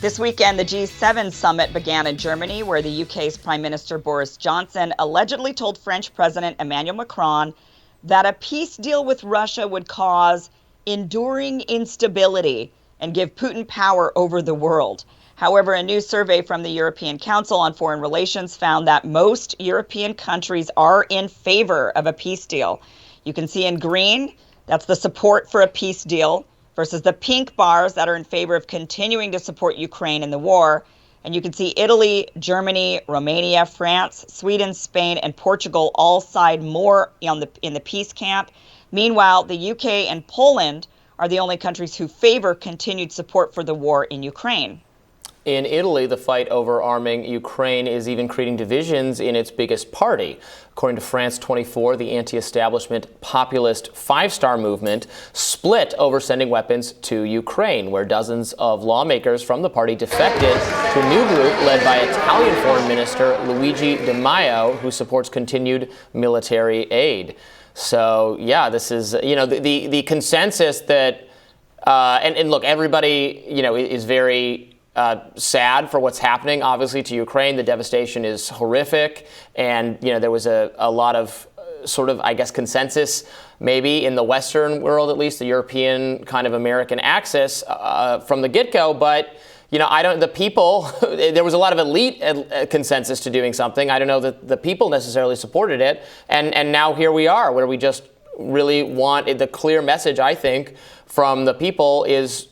This weekend, the G7 summit began in Germany, where the UK's Prime Minister Boris Johnson allegedly told French President Emmanuel Macron that a peace deal with Russia would cause enduring instability and give Putin power over the world. However, a new survey from the European Council on Foreign Relations found that most European countries are in favor of a peace deal. You can see in green, that's the support for a peace deal, versus the pink bars that are in favor of continuing to support Ukraine in the war. And you can see Italy, Germany, Romania, France, Sweden, Spain, and Portugal all side more in the peace camp. Meanwhile, the UK and Poland are the only countries who favor continued support for the war in Ukraine. In Italy, the fight over arming Ukraine is even creating divisions in its biggest party. According to France 24, the anti-establishment populist Five Star movement split over sending weapons to Ukraine, where dozens of lawmakers from the party defected to a new group led by Italian Foreign Minister Luigi Di Maio, who supports continued military aid. So, yeah, this is, the consensus that, and look, everybody, is very sad for what's happening, obviously, to Ukraine. The devastation is horrific. And, there was a lot of sort of, I guess, consensus maybe in the Western world, at least the European kind of American axis from the get-go. But, the people, there was a lot of elite consensus to doing something. I don't know that the people necessarily supported it. And now here we are, where we just really want the clear message, I think, from the people is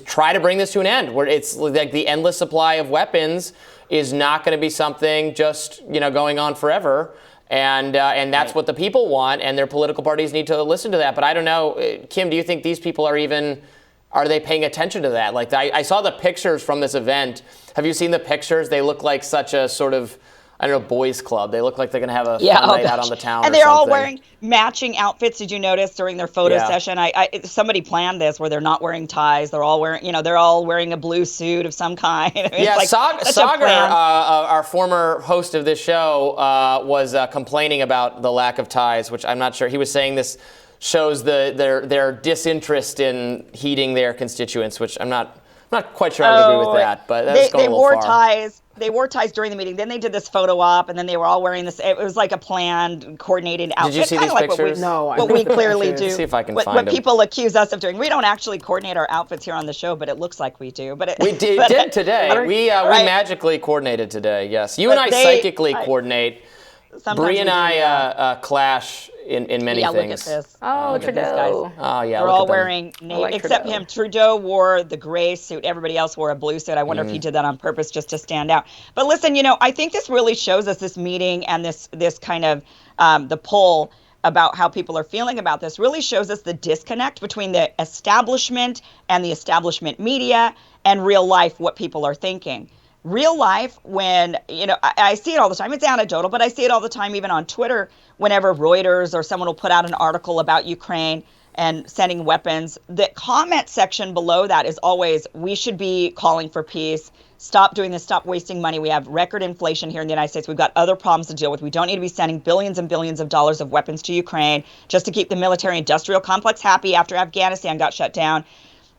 try to bring this to an end, where it's like the endless supply of weapons is not going to be something just, going on forever. And that's what the people want, and their political parties need to listen to that. But I don't know, Kim, do you think these people are they paying attention to that? Like, I saw the pictures from this event. Have you seen the pictures? They look like such a sort of, I don't know, boys club. They look like they're going to have a fun night out on the town. And they're all wearing matching outfits. Did you notice during their photo session? Somebody planned this where they're not wearing ties. They're all wearing a blue suit of some kind. Sagar, our former host of this show, was complaining about the lack of ties, which I'm not sure. He was saying this shows their disinterest in heeding their constituents, which I'm not quite sure I would agree with that, but that's going a little far. They wore ties during the meeting. Then they did this photo op, and then they were all wearing this. It was like a planned, coordinated outfit. Did you see these pictures? What we clearly do. See if I can find what them. people accuse us of doing. We don't actually coordinate our outfits here on the show, but it looks like we do. We did today. We magically coordinated today. Yes, you and I psychically coordinate. Bree and I clash in many things. Look at this. Oh, Trudeau. Oh, yeah. They're all wearing navy, except him. Trudeau wore the gray suit. Everybody else wore a blue suit. I wonder if he did that on purpose just to stand out. But listen, I think this really shows us, this meeting and this kind of the poll about how people are feeling about this really shows us the disconnect between the establishment and the establishment media and real life, what people are thinking. Real life, when, I see it all the time. It's anecdotal, but I see it all the time, even on Twitter, whenever Reuters or someone will put out an article about Ukraine and sending weapons. The comment section below that is always, we should be calling for peace. Stop doing this. Stop wasting money. We have record inflation here in the United States. We've got other problems to deal with. We don't need to be sending billions and billions of dollars of weapons to Ukraine just to keep the military-industrial complex happy after Afghanistan got shut down.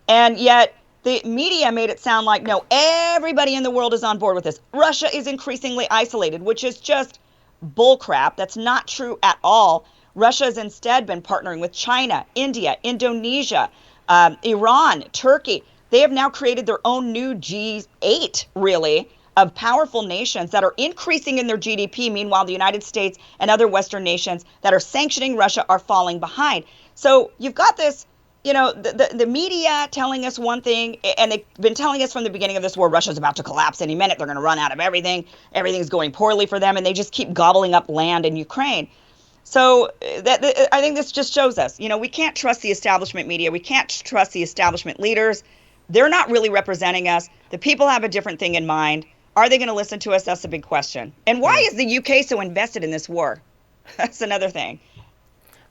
And yet, the media made it sound like, no, everybody in the world is on board with this. Russia is increasingly isolated, which is just bullcrap. That's not true at all. Russia has instead been partnering with China, India, Indonesia, Iran, Turkey. They have now created their own new G8, really, of powerful nations that are increasing in their GDP. Meanwhile, the United States and other Western nations that are sanctioning Russia are falling behind. So you've got this, the media telling us one thing, and they've been telling us from the beginning of this war, Russia's about to collapse any minute. They're going to run out of everything. Everything's going poorly for them, and they just keep gobbling up land in Ukraine. So I think this just shows us, we can't trust the establishment media. We can't trust the establishment leaders. They're not really representing us. The people have a different thing in mind. Are they going to listen to us? That's the big question. And why is the UK so invested in this war? That's another thing.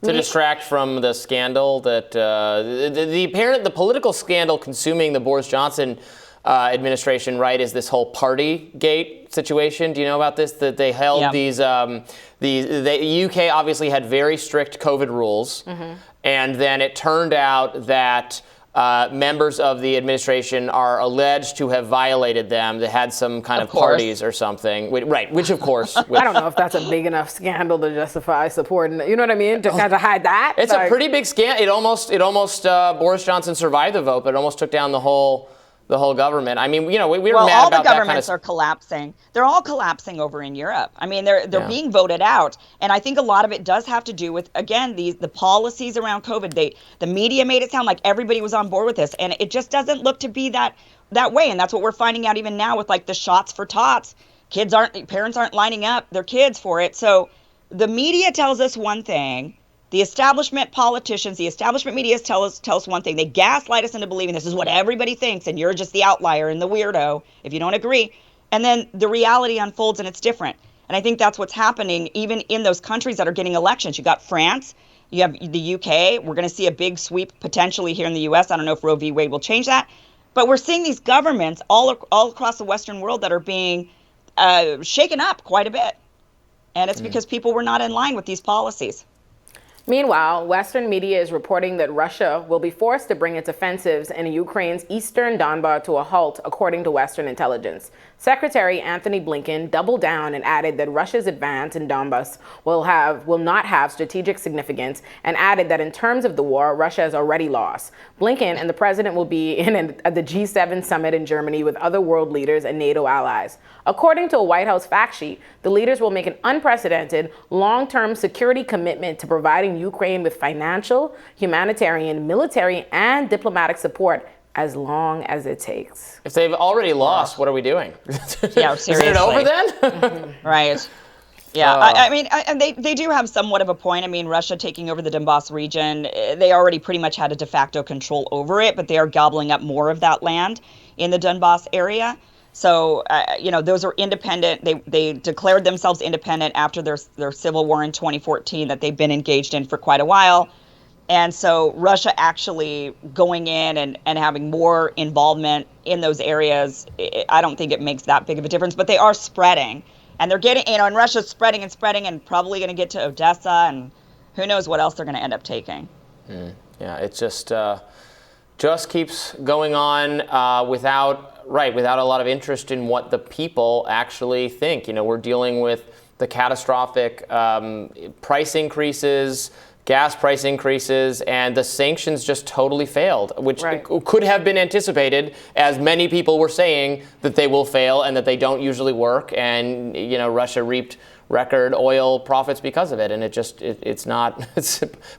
To distract from the scandal that the political scandal consuming the Boris Johnson administration, right, is this whole Partygate situation. Do you know about this? That they held the UK obviously had very strict COVID rules, and then it turned out that members of the administration are alleged to have violated them. They had some kind of parties or something. Right, which of course. I don't know if that's a big enough scandal to justify supporting, you know what I mean? To kind of hide that. It's a pretty big scandal. It almost Boris Johnson survived the vote, but it almost took down the whole government. I mean, we were mad about that kind of. All the governments are collapsing. They're all collapsing over in Europe. I mean, they're being voted out, and I think a lot of it does have to do with, again, the policies around COVID. The media made it sound like everybody was on board with this, and it just doesn't look to be that way. And that's what we're finding out even now with like the shots for tots. Parents aren't lining up their kids for it. So the media tells us one thing. The establishment politicians, the establishment media tell us one thing. They gaslight us into believing this is what everybody thinks, and you're just the outlier and the weirdo if you don't agree. And then the reality unfolds, and it's different. And I think that's what's happening even in those countries that are getting elections. You got France, you have the UK. We're going to see a big sweep potentially here in the US. I don't know if Roe v. Wade will change that. But we're seeing these governments all across the Western world that are being shaken up quite a bit. And it's because people were not in line with these policies. Meanwhile, Western media is reporting that Russia will be forced to bring its offensives in Ukraine's eastern Donbas to a halt, according to Western intelligence. Secretary Anthony Blinken doubled down and added that Russia's advance in Donbas will not have strategic significance, and added that in terms of the war, Russia has already lost. Blinken and the president will be at the G7 summit in Germany with other world leaders and NATO allies. According to a White House fact sheet, the leaders will make an unprecedented long-term security commitment to providing Ukraine with financial, humanitarian, military, and diplomatic support as long as it takes. If they've already lost, what are we doing? Yeah, seriously. Isn't it over then? Right. Yeah, I mean, they do have somewhat of a point. I mean, Russia taking over the Donbas region, they already pretty much had a de facto control over it, but they are gobbling up more of that land in the Donbas area. So, those are independent. They declared themselves independent after their civil war in 2014 that they've been engaged in for quite a while. And so Russia actually going in and having more involvement in those areas, I don't think it makes that big of a difference. But they are spreading. And they're getting, and Russia's spreading and probably going to get to Odessa, and who knows what else they're going to end up taking. Yeah, it just keeps going on without a lot of interest in what the people actually think. We're dealing with the catastrophic price increases, gas price increases, and the sanctions just totally failed, which could have been anticipated, as many people were saying that they will fail and that they don't usually work. And, Russia reaped record oil profits because of it. And it's not.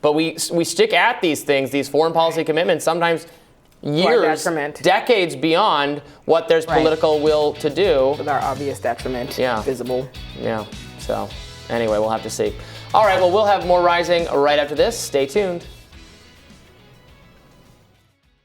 But we stick at these things, these foreign policy commitments, sometimes years, decades beyond what there's political will to do. With our obvious detriment visible. Yeah. So anyway, we'll have to see. All right, well, we'll have more Rising right after this. Stay tuned.